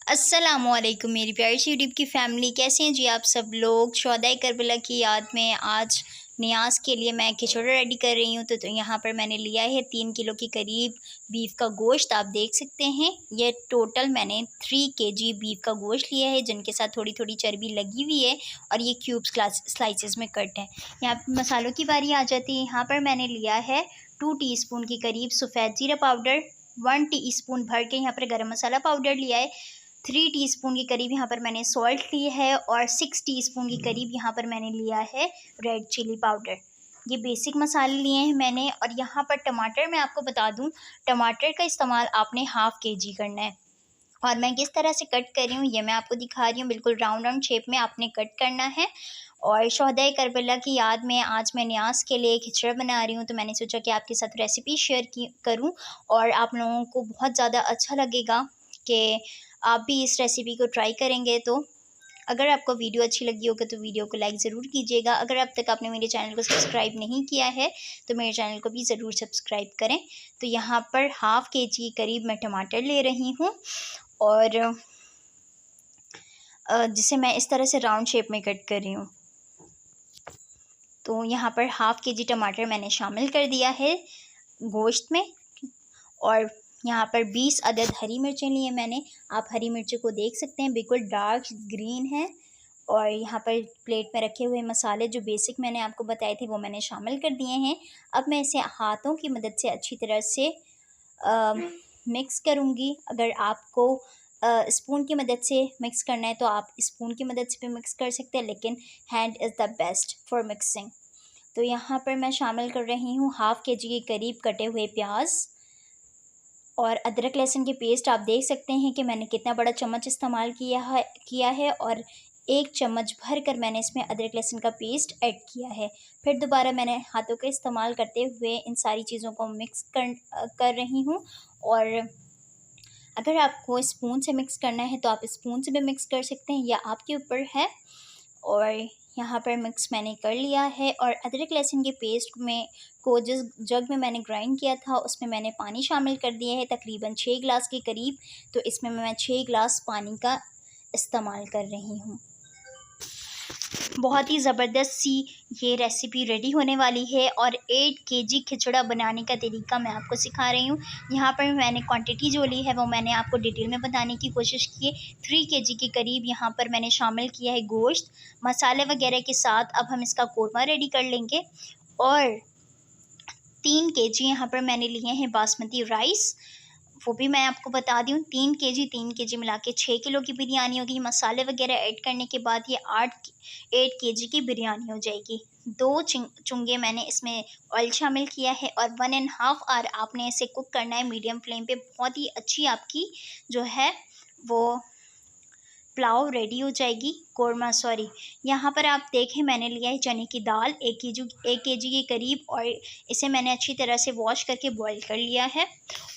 अस्सलामुअलैकुम मेरी प्यारी सी यूट्यूब की फ़ैमिली, कैसे हैं जी आप सब लोग। शोहदाए करबला की याद में आज नियाज़ के लिए मैं खिचड़ा रेडी कर रही हूँ। तो यहाँ पर मैंने लिया है 3 किलो के करीब बीफ का गोश्त। आप देख सकते हैं ये टोटल मैंने 3 केजी बीफ का गोश्त लिया है, जिनके साथ थोड़ी थोड़ी चर्बी लगी हुई है और ये क्यूब्स स्लाइसेस में कट है। यहाँ पर मसालों की बारी आ जाती है। यहाँ पर मैंने लिया है 2 टीस्पून के करीब सफ़ेद ज़ीरा पाउडर, 1 टीस्पून भर के यहाँ पर गरम मसाला पाउडर लिया है, 3 टीस्पून के करीब यहाँ पर मैंने सॉल्ट ली है और 6 टीस्पून के करीब यहाँ पर मैंने लिया है रेड चिली पाउडर। ये बेसिक मसाले लिए हैं मैंने। और यहाँ पर टमाटर मैं आपको बता दूँ, टमाटर का इस्तेमाल आपने हाफ़ केजी करना है और मैं किस तरह से कट कर रही हूँ ये मैं आपको दिखा रही हूँ। बिल्कुल राउंड राउंड शेप में आपने कट करना है। और शोहदाए करबला की याद में आज मैं नियाज़ के लिए खिचड़ा बना रही हूँ, तो मैंने सोचा कि आपके साथ रेसिपी शेयर करूँ और आप लोगों को बहुत ज़्यादा अच्छा लगेगा कि आप भी इस रेसिपी को ट्राई करेंगे। तो अगर आपको वीडियो अच्छी लगी होगी तो वीडियो को लाइक ज़रूर कीजिएगा। अगर अब तक आपने मेरे चैनल को सब्सक्राइब नहीं किया है तो मेरे चैनल को भी ज़रूर सब्सक्राइब करें। तो यहाँ पर हाफ़ केजी के करीब मैं टमाटर ले रही हूँ और जिसे मैं इस तरह से राउंड शेप में कट कर रही हूँ। तो यहाँ पर हाफ़ केजी टमाटर मैंने शामिल कर दिया है गोश्त में। और यहाँ पर 20 अदद हरी मिर्चें ली हैं मैंने। आप हरी मिर्चों को देख सकते हैं, बिल्कुल डार्क ग्रीन है। और यहाँ पर प्लेट में रखे हुए मसाले जो बेसिक मैंने आपको बताए थे वो मैंने शामिल कर दिए हैं। अब मैं इसे हाथों की मदद से अच्छी तरह से मिक्स करूँगी। अगर आपको स्पून की मदद से मिक्स करना है तो आप स्पून की मदद से भी मिक्स कर सकते हैं, लेकिन hand is the best for mixing. तो यहाँ पर मैं शामिल कर रही हूँ हाफ़ केजी के करीब कटे हुए प्याज और अदरक लहसुन की पेस्ट। आप देख सकते हैं कि मैंने कितना बड़ा चम्मच इस्तेमाल किया है और 1 चम्मच भर कर मैंने इसमें अदरक लहसुन का पेस्ट ऐड किया है। फिर दोबारा मैंने हाथों का इस्तेमाल करते हुए इन सारी चीज़ों को मिक्स कर रही हूँ। और अगर आपको स्पून से मिक्स करना है तो आप स्पून से भी मिक्स कर सकते हैं, या आपके ऊपर है। और यहाँ पर मिक्स मैंने कर लिया है और अदरक लहसुन के पेस्ट में को जिस जग में मैंने ग्राइंड किया था उसमें मैंने पानी शामिल कर दिया है, तकरीबन 6 गिलास के करीब। तो इसमें मैं 6 गिलास पानी का इस्तेमाल कर रही हूँ। बहुत ही ज़बरदस्त सी ये रेसिपी रेडी होने वाली है और 8 केजी खिचड़ा बनाने का तरीका मैं आपको सिखा रही हूँ। यहाँ पर मैंने क्वांटिटी जो ली है वो मैंने आपको डिटेल में बताने की कोशिश की है। 3 केजी के करीब यहाँ पर मैंने शामिल किया है गोश्त मसाले वगैरह के साथ। अब हम इसका कोरमा रेडी कर लेंगे। और 3 केजी यहाँ पर मैंने लिए हैं बासमती राइस, वो भी मैं आपको बता दूँ। 3 केजी मिला के 6 किलो की बिरयानी होगी। मसाले वगैरह ऐड करने के बाद ये 8 केजी की बिरयानी हो जाएगी। 2 चुंगे मैंने इसमें ऑयल शामिल किया है और 1.5 आवर आपने इसे कुक करना है मीडियम फ्लेम पे। बहुत ही अच्छी आपकी जो है वो पुलाव रेडी हो जाएगी, कोरमा सॉरी। यहाँ पर आप देखें मैंने लिया है चने की दाल 1 केजी के करीब और इसे मैंने अच्छी तरह से वॉश करके बॉईल कर लिया है।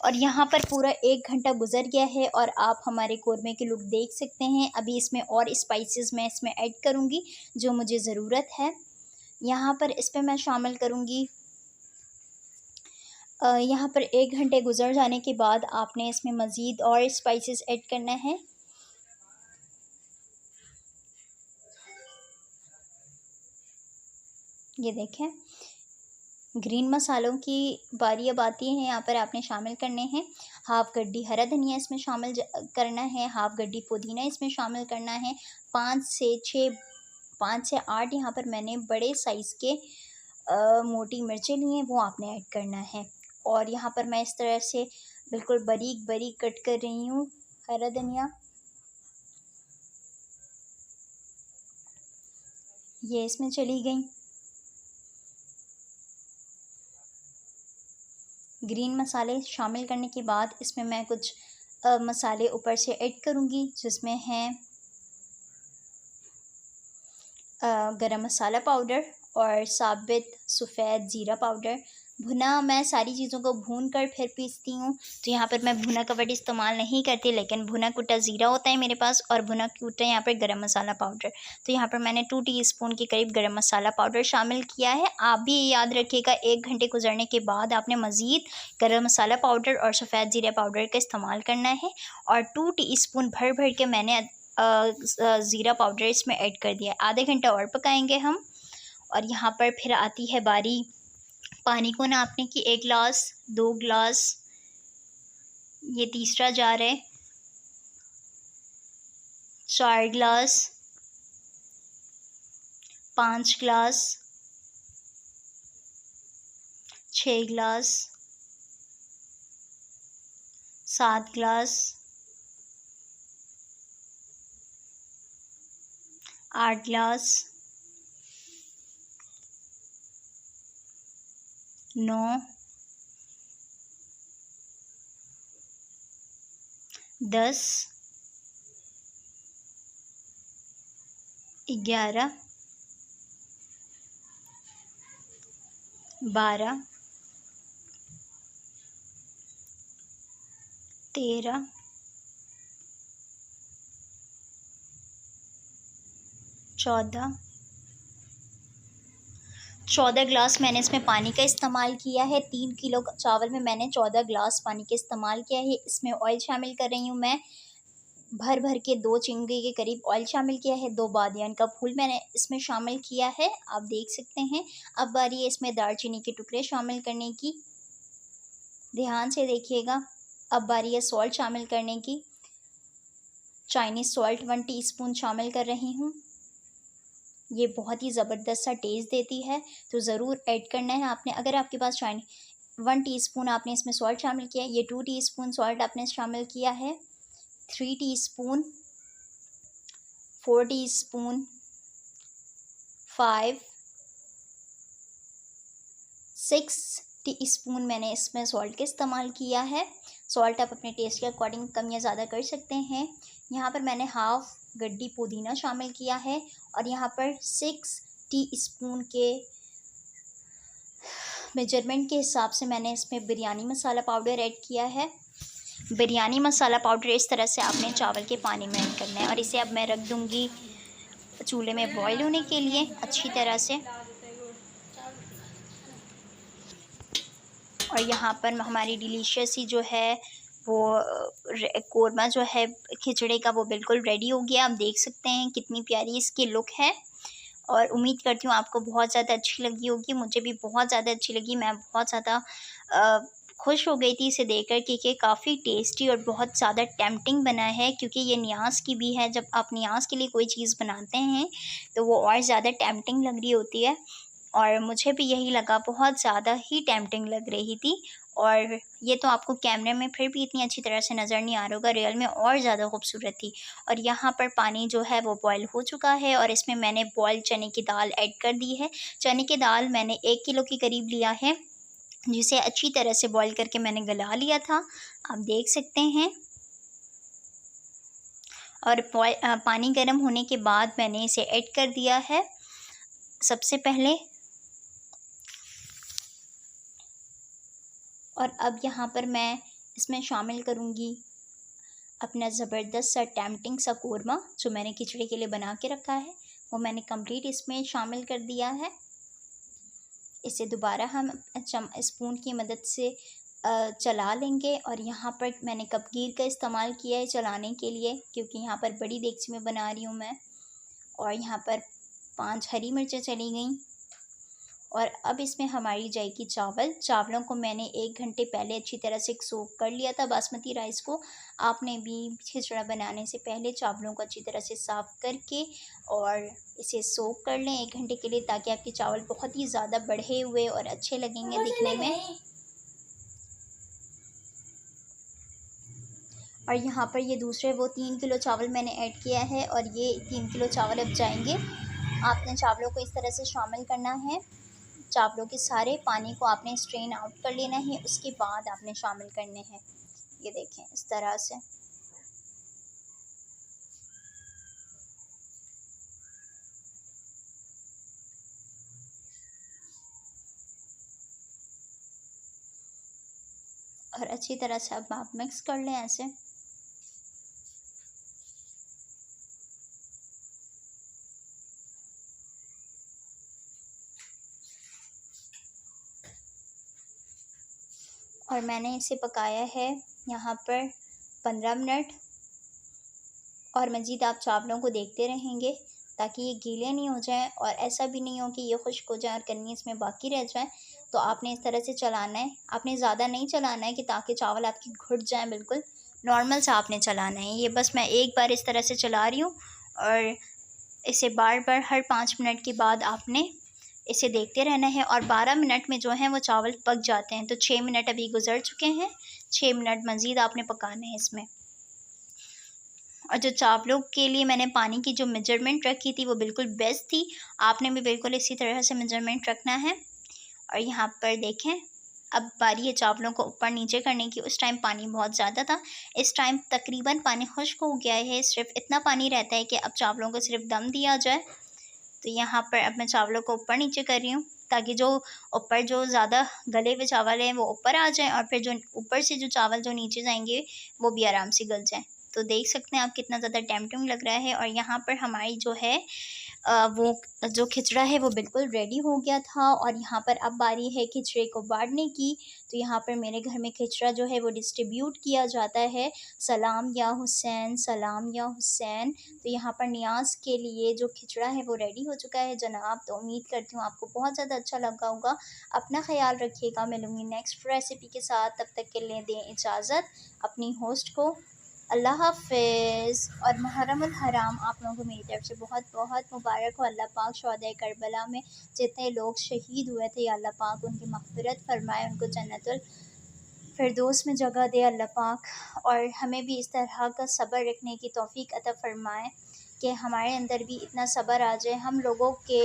और यहाँ पर पूरा 1 घंटा गुजर गया है और आप हमारे कोरमे के लुक देख सकते हैं। अभी इसमें और स्पाइसेस मैं इसमें ऐड करूँगी जो मुझे ज़रूरत है। यहाँ पर इस पर मैं शामिल करूँगी यहाँ पर 1 घंटे गुजर जाने के बाद आपने इसमें मज़ीद और स्पाइसेस ऐड करना है। ये देखें ग्रीन मसालों की बारी अब आती है। यहाँ पर आपने शामिल करने हैं हाफ़ गड्डी हरा धनिया इसमें शामिल करना है, हाफ़ गड्डी पुदीना इसमें शामिल करना है, 5 से 8 यहाँ पर मैंने बड़े साइज़ के मोटी मिर्चें ली हैं, वो आपने ऐड करना है। और यहाँ पर मैं इस तरह से बिल्कुल बारीक बारीक कट कर रही हूँ हरा धनिया। ये इसमें चली गई। ग्रीन मसाले शामिल करने के बाद इसमें मैं कुछ मसाले ऊपर से ऐड करूँगी, जिसमें हैं गरम मसाला पाउडर और साबित सफ़ेद ज़ीरा पाउडर। भुना मैं सारी चीज़ों को भून कर फिर पीसती हूँ। तो यहाँ पर मैं भुना का वर्ड इस्तेमाल नहीं करती, लेकिन भुना कुटा ज़ीरा होता है मेरे पास और भुना कुटा यहाँ पर गरम मसाला पाउडर। तो यहाँ पर मैंने 2 टीस्पून के करीब गरम मसाला पाउडर शामिल किया है। आप भी ये याद रखिएगा, 1 घंटे गुजरने के बाद आपने मज़ीद गरम मसाला पाउडर और सफ़ेद ज़ीरा पाउडर का इस्तेमाल करना है। और 2 टीस्पून भर के मैंने ज़ीरा पाउडर इसमें ऐड कर दिया। आधे घंटा और पकाएंगे हम। और यहाँ पर फिर आती है बारी पानी को नापने की। 1 गिलास, 2 गिलास, ये तीसरा जार है, 4 गिलास, 5 गिलास, 6 गिलास, 7 गिलास, 8 गिलास, 9, 10, 11, 12, 13, 14 गिलास मैंने इसमें पानी का इस्तेमाल किया है। 3 किलो चावल में मैंने 14 गिलास पानी का इस्तेमाल किया है। इसमें ऑयल शामिल कर रही हूँ मैं, भर के 2 चिंगड़ी के करीब ऑयल शामिल किया है। 2 बादियान का फूल मैंने इसमें शामिल किया है, आप देख सकते हैं। अब बारी है इसमें दालचीनी के टुकड़े शामिल करने की, ध्यान से देखिएगा। अब बारी है सॉल्ट शामिल करने की। चाइनीज़ सॉल्ट 1 टीस्पून शामिल कर रही हूँ। ये बहुत ही ज़बरदस्त सा टेस्ट देती है, तो ज़रूर ऐड करना है आपने। अगर आपके पास 1 टीस्पून आपने इसमें सॉल्ट शामिल किया है, ये 2 टीस्पून सॉल्ट आपने शामिल किया है। 3 टीस्पून, 4 टीस्पून, 5, 6 टीस्पून मैंने इसमें सॉल्ट का इस्तेमाल किया है। सॉल्ट आप अपने टेस्ट के अकॉर्डिंग कम या ज़्यादा कर सकते हैं। यहाँ पर मैंने हाफ़ गड्डी पुदीना शामिल किया है और यहाँ पर 6 टीस्पून के मेजरमेंट के हिसाब से मैंने इसमें बिरयानी मसाला पाउडर ऐड किया है। बिरयानी मसाला पाउडर इस तरह से आपने चावल के पानी में ऐड करना है। और इसे अब मैं रख दूँगी चूल्हे में बॉईल होने के लिए अच्छी तरह से। और यहाँ पर हमारी डिलीशियस ही जो है वो कोरमा जो है खिचड़ी का, वो बिल्कुल रेडी हो गया। आप देख सकते हैं कितनी प्यारी इसकी लुक है। और उम्मीद करती हूँ आपको बहुत ज़्यादा अच्छी लगी होगी। मुझे भी बहुत ज़्यादा अच्छी लगी। मैं बहुत ज़्यादा खुश हो गई थी इसे देख कर कि काफ़ी टेस्टी और बहुत ज़्यादा टेम्पटिंग बना है, क्योंकि ये नियाज़ की भी है। जब आप नियाज़ के लिए कोई चीज़ बनाते हैं तो वो और ज़्यादा टेम्पटिंग लग रही होती है। और मुझे भी यही लगा, बहुत ज़्यादा ही टेम्पटिंग लग रही थी। और ये तो आपको कैमरे में फिर भी इतनी अच्छी तरह से नज़र नहीं आ रहा होगा, रियल में और ज़्यादा खूबसूरत थी। और यहाँ पर पानी जो है वो बॉयल हो चुका है और इसमें मैंने बॉयल चने की दाल ऐड कर दी है। चने की दाल मैंने 1 किलो के करीब लिया है, जिसे अच्छी तरह से बॉयल करके मैंने गला लिया था, आप देख सकते हैं। और पानी गर्म होने के बाद मैंने इसे ऐड कर दिया है सबसे पहले। और अब यहाँ पर मैं इसमें शामिल करूँगी अपना ज़बरदस्त सा टेम्पटिंग सा कोरमा, जो मैंने खिचड़ी के लिए बना के रखा है, वो मैंने कंप्लीट इसमें शामिल कर दिया है। इसे दोबारा हम स्पून की मदद से चला लेंगे। और यहाँ पर मैंने कपगीर का इस्तेमाल किया है चलाने के लिए, क्योंकि यहाँ पर बड़ी देगची में बना रही हूँ मैं। और यहाँ पर 5 हरी मिर्चें चली गईं। और अब इसमें हमारी जाएगी चावलों को मैंने 1 घंटे पहले अच्छी तरह से सोक कर लिया था बासमती राइस को। आपने भी खिचड़ा बनाने से पहले चावलों को अच्छी तरह से साफ़ करके और इसे सोक कर लें 1 घंटे के लिए, ताकि आपके चावल बहुत ही ज़्यादा बढ़े हुए और अच्छे लगेंगे दिखने में। और यहाँ पर ये दूसरे वो 3 किलो चावल मैंने ऐड किया है और ये 3 किलो चावल अब जाएंगे। आपने चावलों को इस तरह से शामिल करना है। चावलों के सारे पानी को आपने स्ट्रेन आउट कर लेना है, उसके बाद आपने शामिल करने हैं। ये देखें इस तरह से। और अच्छी तरह से अब आप मिक्स कर लें ऐसे। और मैंने इसे पकाया है यहाँ पर 15 मिनट। और मज़ीद आप चावलों को देखते रहेंगे ताकि ये गीले नहीं हो जाएं, और ऐसा भी नहीं हो कि ये खुश्क हो जाए और कन्नी इसमें बाकी रह जाए। तो आपने इस तरह से चलाना है, आपने ज़्यादा नहीं चलाना है कि ताकि चावल आपके घुट जाएं, बिल्कुल नॉर्मल सा आपने चलाना है। ये बस मैं एक बार इस तरह से चला रही हूँ, और इसे बार बार हर 5 मिनट के बाद आपने इसे देखते रहना है। और 12 मिनट में जो है वो चावल पक जाते हैं। तो 6 मिनट अभी गुजर चुके हैं, 6 मिनट मज़ीद आपने पकाना है इसमें। और जो चावलों के लिए मैंने पानी की जो मेजरमेंट रखी थी वो बिल्कुल बेस्ट थी, आपने भी बिल्कुल इसी तरह से मेजरमेंट रखना है। और यहाँ पर देखें, अब बारी है चावलों को ऊपर नीचे करने की। उस टाइम पानी बहुत ज़्यादा था, इस टाइम तकरीबन पानी खुश्क हो गया है, सिर्फ इतना पानी रहता है कि अब चावलों को सिर्फ दम दिया जाए। तो यहाँ पर अब मैं चावलों को ऊपर नीचे कर रही हूँ ताकि जो ऊपर जो ज़्यादा गले हुए चावल हैं वो ऊपर आ जाएं, और फिर जो ऊपर से जो चावल जो नीचे जाएंगे वो भी आराम से गल जाएं। तो देख सकते हैं आप कितना ज़्यादा टेम्पटिंग लग रहा है। और यहाँ पर हमारी जो है वो जो खिचड़ा है वो बिल्कुल रेडी हो गया था। और यहाँ पर अब बारी है खिचड़े को बाँटने की। तो यहाँ पर मेरे घर में खिचड़ा जो है वो डिस्ट्रीब्यूट किया जाता है, सलाम या हुसैन, सलाम या हुसैन। तो यहाँ पर नियाज़ के लिए जो खिचड़ा है वो रेडी हो चुका है जनाब। तो उम्मीद करती हूँ आपको बहुत ज़्यादा अच्छा लगा होगा। अपना ख़्याल रखिएगा, मिलूँगी नेक्स्ट रेसिपी के साथ, तब तक के लिए दें इजाज़त अपनी होस्ट को। अल्लाह हाफ़िज़। और मुहर्रमुल हराम आप लोगों को मेरी तरफ़ से बहुत बहुत मुबारक हो। अल्लाह पाक शुहदाए करबला में जितने लोग शहीद हुए थे, या अल्लाह पाक उनकी मग़फ़िरत फ़रमाए, उनको जन्नतुल फ़िरदौस में जगह दे अल्लाह पाक। और हमें भी इस तरह का सब्र रखने की तौफ़ीक अता फ़रमाए कि हमारे अंदर भी इतना सब्र आ जाए, हम लोगों के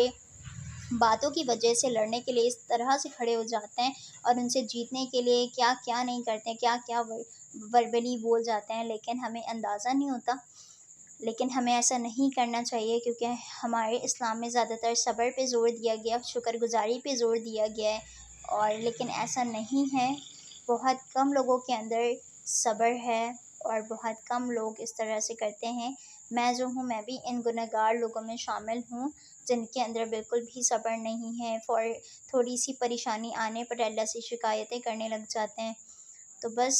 बातों की वजह से लड़ने के लिए इस तरह से खड़े हो जाते हैं, और उनसे जीतने के लिए क्या क्या नहीं करते हैं, क्या क्या वर्बली बोल जाते हैं, लेकिन हमें अंदाज़ा नहीं होता। लेकिन हमें ऐसा नहीं करना चाहिए, क्योंकि हमारे इस्लाम में ज़्यादातर सब्र पे ज़ोर दिया गया, शुक्रगुज़ारी पे ज़ोर दिया गया है। और लेकिन ऐसा नहीं है, बहुत कम लोगों के अंदर सब्र है, और बहुत कम लोग इस तरह से करते हैं। मैं जो हूँ, मैं भी इन गुनहगार लोगों में शामिल हूँ जिनके अंदर बिल्कुल भी सब्र नहीं है। थोड़ी सी परेशानी आने पर अल्लाह से शिकायतें करने लग जाते हैं। तो बस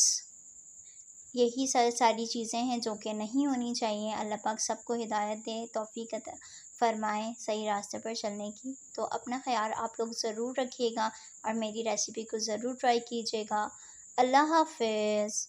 यही सारी चीज़ें हैं जो कि नहीं होनी चाहिए। अल्लाह पाक सबको हिदायत दे, तौफ़ीक अता फ़रमाए सही रास्ते पर चलने की। तो अपना ख़्याल आप लोग ज़रूर रखिएगा, और मेरी रेसिपी को ज़रूर ट्राई कीजिएगा। अल्लाह हाफ़िज़।